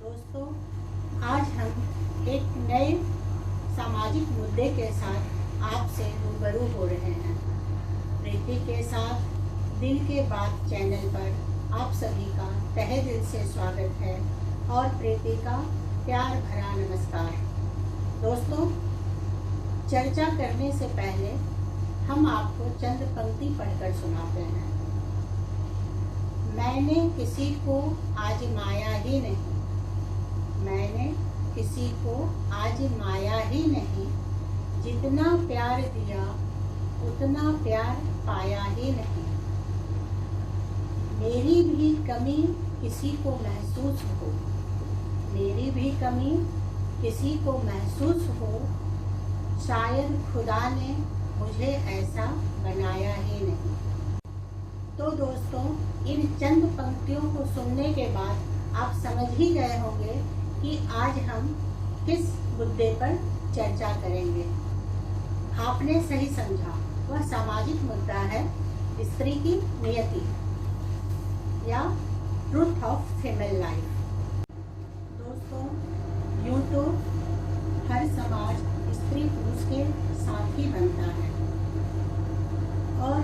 दोस्तों, आज हम एक नए सामाजिक मुद्दे के साथ आपसे रूबरू हो रहे हैं। प्रीति के साथ दिल के बात चैनल पर आप सभी का तहे दिल से स्वागत है और प्रीति का प्यार भरा नमस्कार। दोस्तों, चर्चा करने से पहले हम आपको चंद पंक्ति पढ़कर सुनाते हैं। मैंने किसी को आजमाया ही नहीं, मैंने किसी को आजमाया ही नहीं, जितना प्यार दिया उतना प्यार पाया ही नहीं। मेरी भी कमी किसी को महसूस हो, मेरी भी कमी किसी को महसूस हो, शायद खुदा ने मुझे ऐसा बनाया ही नहीं। तो दोस्तों, इन चंद पंक्तियों को सुनने के बाद आप समझ ही गए होंगे कि आज हम किस मुद्दे पर चर्चा करेंगे। आपने सही समझा, वह सामाजिक मुद्दा है स्त्री की नियति या ट्रूथ ऑफ फीमेल लाइफ। दोस्तों, यूं तो हर समाज स्त्री पुरुष के साथ ही बनता है और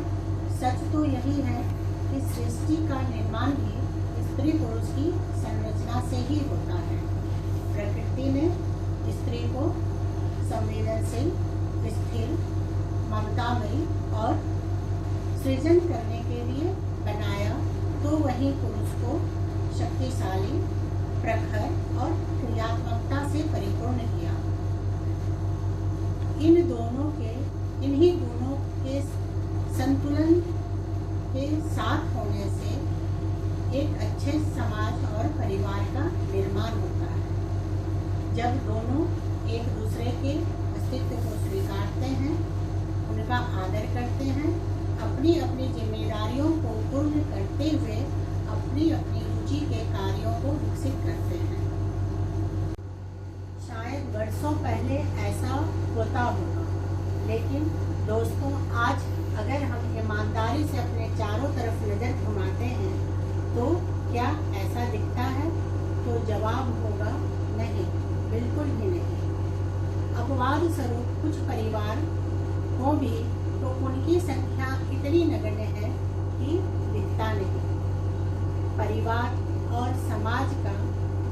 सच तो यही है कि सृष्टि का निर्माण भी स्त्री पुरुष की संरचना से ही होता है। प्रकृति ने स्त्री को संवेदनशील, स्थिर, ममतामयी और सृजन करने के लिए बनाया, तो वहीं पुरुष को शक्तिशाली, प्रखर और क्रियात्मकता से परिपूर्ण किया। इन्हीं गुणों के संतुलन के साथ होने से एक अच्छे समाज और परिवार का निर्माण होता है। जब दोनों एक दूसरे के अस्तित्व को स्वीकारते हैं, उनका आदर करते हैं, अपनी अपनी जिम्मेदारियों को पूर्ण करते हुए अपनी अपनी रुचि के कार्यों को विकसित करते हैं। शायद वर्षों पहले ऐसा होता होगा, लेकिन दोस्तों, आज अगर हम ईमानदारी से अपने चारों तरफ नजर घुमाते हैं तो क्या ऐसा दिखता है? तो जवाब होगा नहीं, बिल्कुल ही नहीं। अपवाद स्वरूप कुछ परिवार हो भी तो उनकी संख्या इतनी नगण्य है कि दिखता नहीं। परिवार और समाज का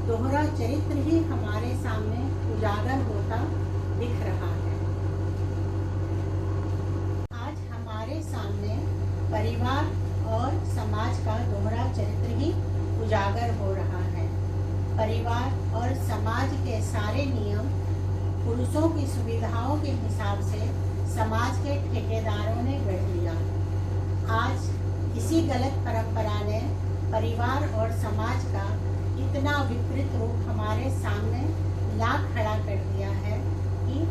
दोहरा चरित्र ही हमारे सामने उजागर होता दिख रहा है। सामने परिवार और समाज का दोहरा चरित्र ही उजागर हो रहा है। परिवार और समाज के सारे नियम पुरुषों की सुविधाओं के हिसाब से समाज के ठेकेदारों ने गढ़ लिया। आज इसी गलत परंपरा ने परिवार और समाज का इतना विपरीत रूप हमारे सामने ला खड़ा कर दिया है कि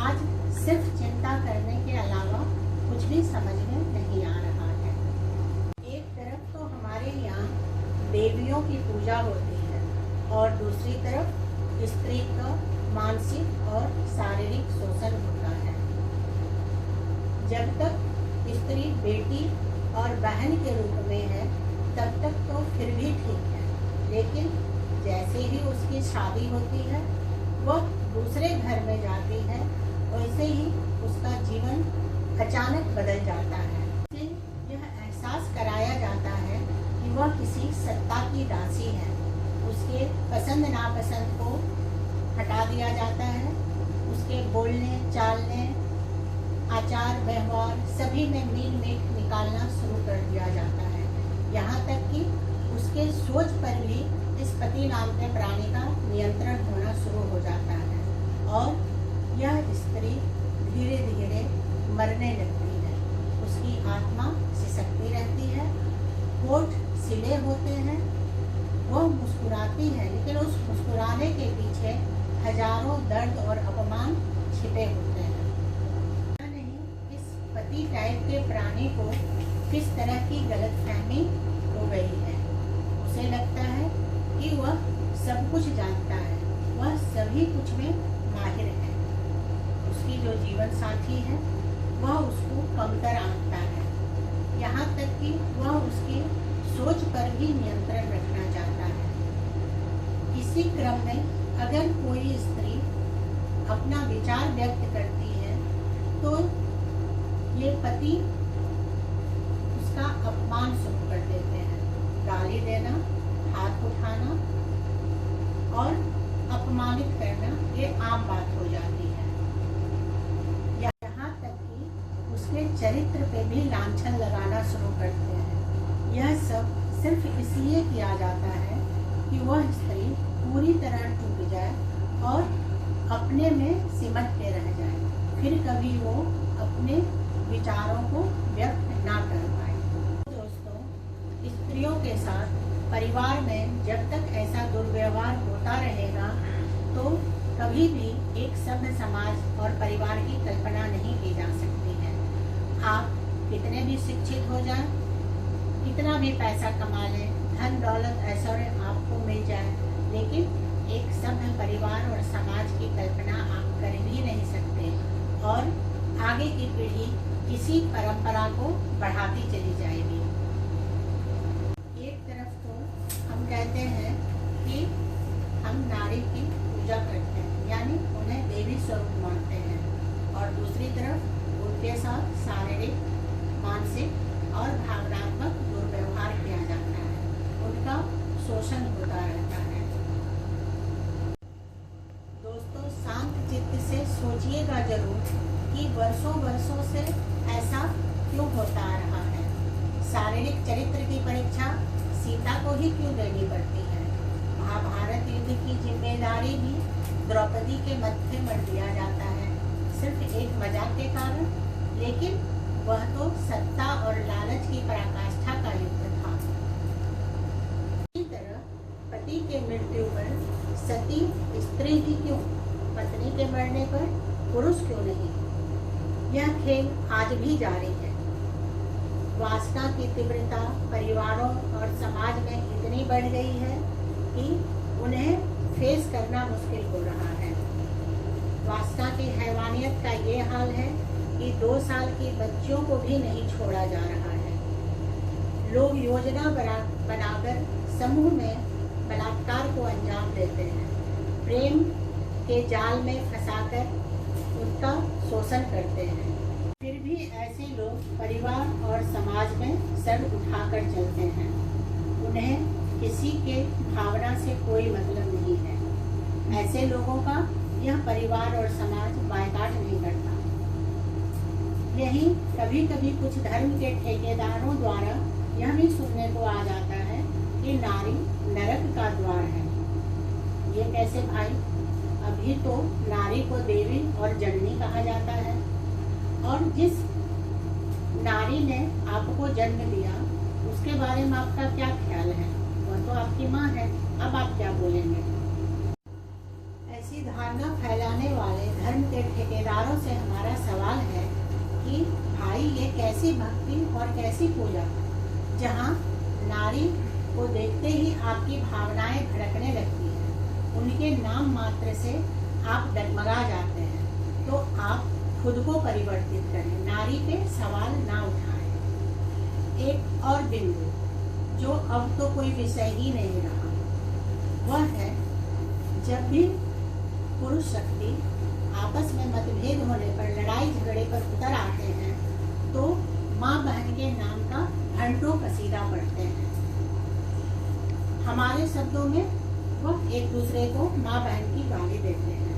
आज सिर्फ चिंता करने के अलावा कुछ भी समझ में नहीं आ रहा है। एक तरफ तो हमारे यहाँ देवियों की पूजा होती है और दूसरी तरफ स्त्री का मानसिक और शारीरिक शोषण होता है। जब तक स्त्री बेटी और बहन के रूप में है तब तक तो फिर भी ठीक है, लेकिन जैसे ही उसकी शादी होती है, वह दूसरे घर में जाती है, वैसे ही उसका जीवन अचानक बदल जाता है। फिर यह एहसास कराया जाता है कि वह किसी सत्ता की दासी है। उसके पसंद नापसंद को हटा दिया जाता है। उसके बोलने, चालने, आचार व्यवहार सभी में मील मेख निकालना शुरू कर दिया जाता है। यहाँ तक कि उसके सोच पर भी इस पति नाम के प्राणी का नियंत्रण होना शुरू हो जाता है और यह स्त्री धीरे धीरे मरने लगती है। उसकी आत्मा सिसकती रहती है, होठ सिले होते हैं, वह मुस्कुराती है, लेकिन उस मुस्कुराने के पीछे हजारों दर्द और अपमान छिपे होते हैं। नहीं, इस पति टाइप के प्राणी को किस तरह की गलतफहमी हो गई है। उसे लगता है कि वह सब कुछ जानता है, वह सभी कुछ में माहिर है। उसकी जो जीवन साथी है वह उसको कमतर आंकता है, यहाँ तक कि वह उसकी सोच पर भी नियंत्रण रखना चाहता है। इसी क्रम में अगर कोई स्त्री अपना विचार व्यक्त करती है तो ये पति उसका अपमान शुरू कर देते हैं। गाली देना, हाथ उठाना और अपमानित करना ये आम बात हो जाती है। यहाँ तक कि उसके चरित्र पे भी लांछन लगाना शुरू करते हैं। यह सब सिर्फ इसलिए किया जाता है कि वह स्त्री पूरी तरह टूट जाए और अपने में सिमट के रह जाए, फिर कभी वो अपने विचारों को व्यक्त ना कर पाए। दोस्तों, स्त्रियों के साथ परिवार में जब तक ऐसा दुर्व्यवहार होता रहेगा तो कभी भी एक सभ्य समाज और परिवार की कल्पना नहीं की जा सकती है। आप कितने भी शिक्षित हो जाएं, कितना भी पैसा कमा लें, धन दौलत ऐश्वर्य आपको मिल जाए, लेकिन एक सभ्य परिवार और समाज की कल्पना आप कर भी नहीं सकते और आगे की पीढ़ी इसी परंपरा को बढ़ाती चली जाएगी। एक तरफ तो हम कहते हैं कि हम नारी की पूजा करते हैं, यानी उन्हें देवी स्वरूप मानते हैं, और दूसरी तरफ उनके साथ शारीरिक, मानसिक और भावनात्मक दुर्व्यवहार किया जाता है, उनका शोषण होता रहता है। दोस्तों, शांत चित्त से सोचिएगा जरूर कि वर्षों से ऐसा क्यों होता आ रहा है। शारीरिक चरित्र की परीक्षा सीता को ही क्यों देनी पड़ती है। महाभारत युद्ध की जिम्मेदारी भी द्रौपदी के मत्थे मर दिया जाता है, सिर्फ एक मजाक के कारण, लेकिन वह तो सत्ता और लालच की पराकाष्ठा का युद्ध था। इसी तरह पति के मृत्यु पर सती स्त्री भी क्यों, पत्नी के मरने पर पुरुष क्यों नहीं। यह खेल आज भी जारी है। वासना की तीव्रता परिवारों और समाज में इतनी बढ़ गई है कि उन्हें फेस करना मुश्किल हो रहा है। वासना की हैवानियत का ये हाल है कि 2 साल की बच्चियों को भी नहीं छोड़ा जा रहा है। लोग योजना बनाकर समूह में बलात्कार को अंजाम देते हैं, प्रेम के जाल में फंसाकर उसका शोषण करते हैं। फिर भी ऐसे लोग परिवार और समाज में सर उठाकर चलते हैं। उन्हें किसी के भावना से कोई मतलब नहीं है। ऐसे लोगों का यह परिवार और समाज बायकाट नहीं करता। यही कभी कभी कुछ धर्म के ठेकेदारों द्वारा यह भी सुनने को आ जाता है कि नारी नरक का द्वार है। ये कैसे भाई? अभी तो नारी को देवी और जननी कहा जाता है, और जिस नारी ने आपको जन्म दिया उसके बारे में आपका क्या ख्याल है? वह तो आपकी माँ है, अब आप क्या बोलेंगे? ऐसी धारणा फैलाने वाले धर्म के ठेकेदारों से हमारा सवाल है कि भाई ये कैसी भक्ति और कैसी पूजा, जहाँ नारी को देखते ही आपकी भावनाएं धड़कने लगती है, उनके नाम मात्र से आप डगमगा जाते हैं, तो आप खुद को परिवर्तित करें, नारी पे सवाल ना उठाएं। एक और बिंदु जो अब तो कोई विषय ही नहीं रहा, वह है जब भी पुरुष शक्ति आपस में मतभेद होने पर, लड़ाई झगड़े पर उतर आते हैं, तो माँ बहन के नाम का घंटों कसीदा पढ़ते हैं। हमारे शब्दों में वह एक दूसरे को माँ बहन की गाली देते हैं।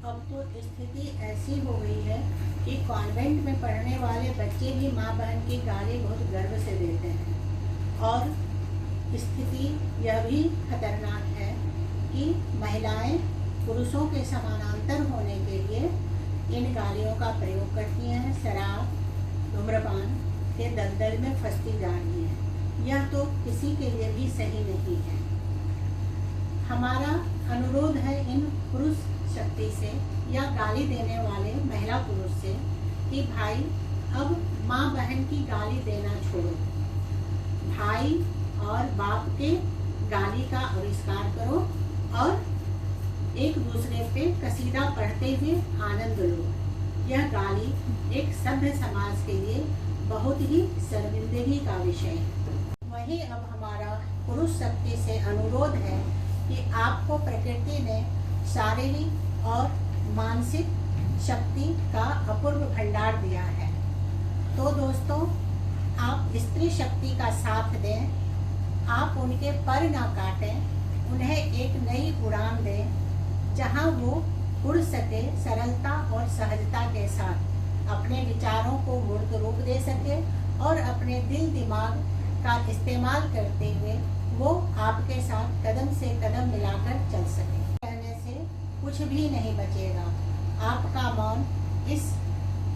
अब तो स्थिति ऐसी हो गई है कि कॉन्वेंट में पढ़ने वाले बच्चे भी माँ बहन की गाली बहुत गर्व से देते हैं। और स्थिति यह भी खतरनाक है कि महिलाएं पुरुषों के समानांतर होने के लिए इन गालियों का प्रयोग करती हैं, शराब धूम्रपान के दलदल में फंसती जा रही हैं। यह तो किसी के लिए भी सही नहीं है। हमारा अनुरोध है इन पुरुष शक्ति से या गाली देने वाले महिला पुरुष से कि भाई अब माँ बहन की गाली देना छोड़ो, भाई और बाप के गाली का आविष्कार करो और एक दूसरे पे कसीदा पढ़ते हुए आनंद लो। यह गाली एक सभ्य समाज के लिए बहुत ही शर्मिंदगी का विषय है। वहीं अब हमारा पुरुष शक्ति से अनुरोध है कि आपको प्रकृति ने शारीरिक और मानसिक शक्ति का अपूर्व भंडार दिया है। तो दोस्तों, आप स्त्री शक्ति का साथ दें, आप उनके पर ना काटें, उन्हें एक नई उड़ान दें जहां वो उड़ सके सरलता और सहजता के साथ, अपने विचारों को मूर्त रूप दे सके और अपने दिल दिमाग का इस्तेमाल करते हुए वो आपके साथ कदम से कदम मिलाकर चल सके। कहने से कुछ भी नहीं बचेगा। आपका मौन इस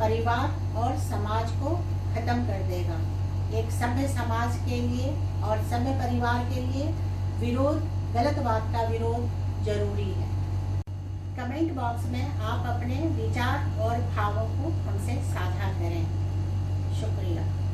परिवार और समाज को खत्म कर देगा। एक सभ्य समाज के लिए और सभ्य परिवार के लिए विरोध, गलत बात का विरोध जरूरी है। कमेंट बॉक्स में आप अपने विचार और भावों को हमसे साझा करें। शुक्रिया।